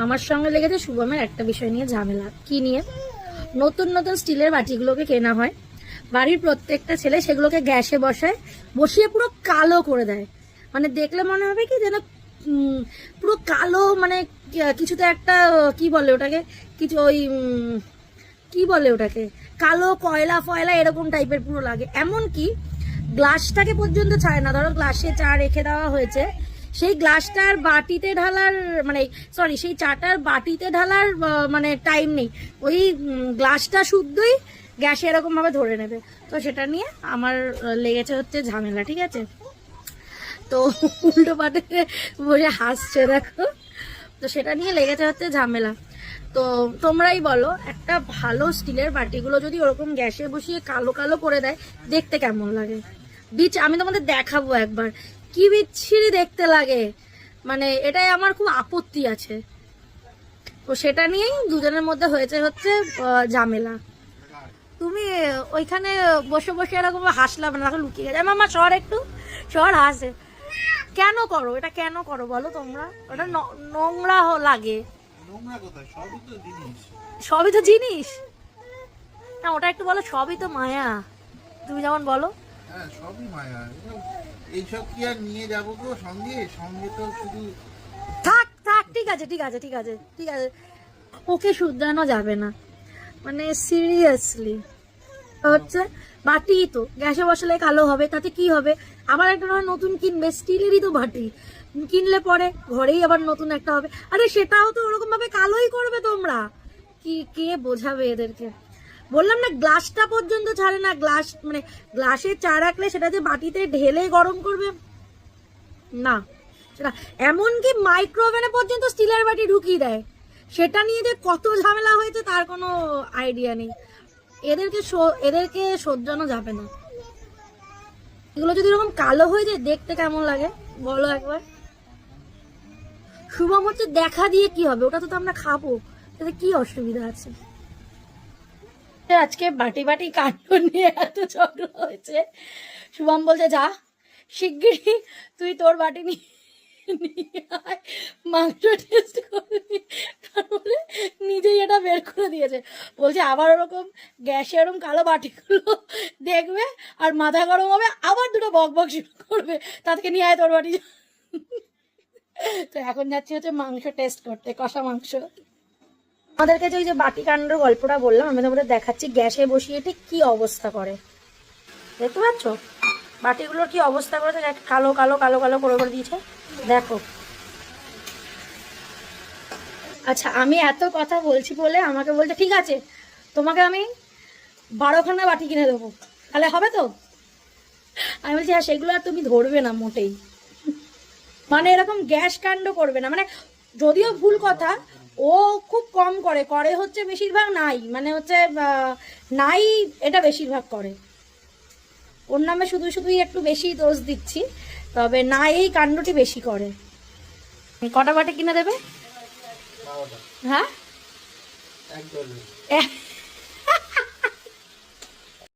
আমার সঙ্গে লেগেছে শুভমের একটা বিষয় নিয়ে ঝামেলা। কি নিয়ে? নতুন নতুন স্টিলের বাটিগুলোকে কেনা হয়, বাড়ির প্রত্যেকটা ছেলে সেগুলোকে গ্যাসে বসিয়ে পুরো কালো করে দেয়। মানে দেখলে মনে হবে কি যেন পুরো কালো, মানে কিছুতে একটা কি বলে ওটাকে, কিছু ওই কি বলে ওটাকে, কালো কয়লা ফয়লা এরকম টাইপের পুরো লাগে। এমনকি গ্লাসটাকে পর্যন্ত ছাড়ে না। ধরো গ্লাসে চা রেখে দেওয়া হয়েছে, সেই গ্লাসটার বাটিতে ঢালার মানে সরি সেই চাটার বাটিতে ঢালার মানে টাইম নেই, ওই গ্লাসটা শুদ্ধই গ্যাসে এরকম ভাবে ধরে নেবে। তো সেটা নিয়ে আমার লেগেছে হচ্ছে ঝামেলা, ঠিক আছে? তো উল্টো পাটে বসে হাসছে দেখো। তো সেটা নিয়ে লেগেছে হচ্ছে ঝামেলা। তো তোমরাই বলো, একটা ভালো স্টিলের বাটিগুলো যদি ওরকম গ্যাসে বসিয়ে কালো কালো করে দেয়, দেখতে কেমন লাগে? আমি তোমাদের দেখাবো একবার, কি বিচ্ছিরি দেখতে লাগে। মানে এটাই আমার খুব আপত্তি আছে। তো সেটা নিয়েই দুজনের মধ্যে হয়েছে হচ্ছে ঝামেলা। তুমি ওইখানে বসে বসে এরকম হাসলাম না, লুকিয়ে গেছে। মামা সর একটু, সর হাসে কেন করো এটা? কেন করো বলো তোমরা? ওটা নোংরা লাগে। সবই তো জিনিস না, ওটা একটু বলো সবই তো মায়া। তুমি যেমন বলো সবই মায়া। এইসব কি আর নিয়ে যাবো গো সঙ্গে? সঙ্গে তো শুধু থাক থাক, ঠিক আছে ঠিক আছে ঠিক আছে ঠিক আছে, ওকে শুধরানো যাবে না। মানে সিরিয়াসলি হচ্ছে বাটি তো গ্যাসে বসালে কালো হবে, তাতে কি হবে? আবার একটা নতুন কিনবে, স্টিলেরই তো বাটি কিনলে পরে ঘরেই আবার নতুন একটা হবে। আরে সেটাও তো ওরকম ভাবে কালোই করবে তোমরা। কি কে বোঝাবে এদেরকে? বললাম না, গ্লাসটা পর্যন্ত ছাড়ে না। গ্লাস মানে গ্লাসে চা রাখলে সেটা যে বাটিতে ঢেলে গরম করবে না, সেটা এমনকি মাইক্রোওভেনে পর্যন্ত স্টিলের বাটি ঢুকিয়ে দেয়। সেটা নিয়ে যে কত ঝামেলা হয়েছে তার কোনো আইডিয়া নেই। এদেরকে শোধরানো যাবে না। এগুলো যদি এরকম কালো হয়ে যায় দেখতে কেমন লাগে বলো একবার? শুভম হচ্ছে দেখা দিয়ে কি হবে? ওটা তো আমরা খাবো, তাতে কি অসুবিধা আছে? আজকে বাটি বাটি কাণ্ড নিয়ে এত ঝগড়া হয়েছে। শুভম বলছে যা শিগগিরই তুই তোর বাটি নিয়ে মাংস টেস্ট করবি। তারপরে নিজেই এটা বের করে দিয়েছে। বলছে আবার ওরকম গ্যাসে ওরকম কালো বাটিগুলো দেখবে আর মাথা গরম হবে, আবার দুটো বক বক শুরু করবে, তাদেরকে নিয়ে আয় তোর বাটি। তো এখন যাচ্ছি হচ্ছে মাংস টেস্ট করতে, কষা মাংস। আমাদের কাছে ওই যে বাটি কাণ্ডের গল্পটা বললাম, আমি তোমাদের দেখাচ্ছি গ্যাসে বসিয়ে ঠিক কি অবস্থা করে। দেখতে পাচ্ছ বাটিগুলোর কি অবস্থা করেছে? কালো কালো কালো কালো করে করে দিয়েছে দেখো। আচ্ছা আমি এত কথা বলছি বলে আমাকে বলছে ঠিক আছে তোমাকে আমি 12খানা বাটি কিনে দেবো, তাহলে হবে তো? আমি বলছি হ্যাঁ, সেগুলো আর তুমি ধরবে না মোটেই। মানে এরকম গ্যাস কাণ্ড করবে না। মানে যদিও ভুল কথা, ও খুব কম করে করে হচ্ছে বেশিরভাগ নাই, মানে হচ্ছে নাই এটা বেশিরভাগ করে। ওর নামে শুধু শুধুই একটু বেশি দোষ দিচ্ছি, তবে না এই কাণ্ডটি বেশি করে। কটা বাটি কিনে দেবে? হ্যাঁ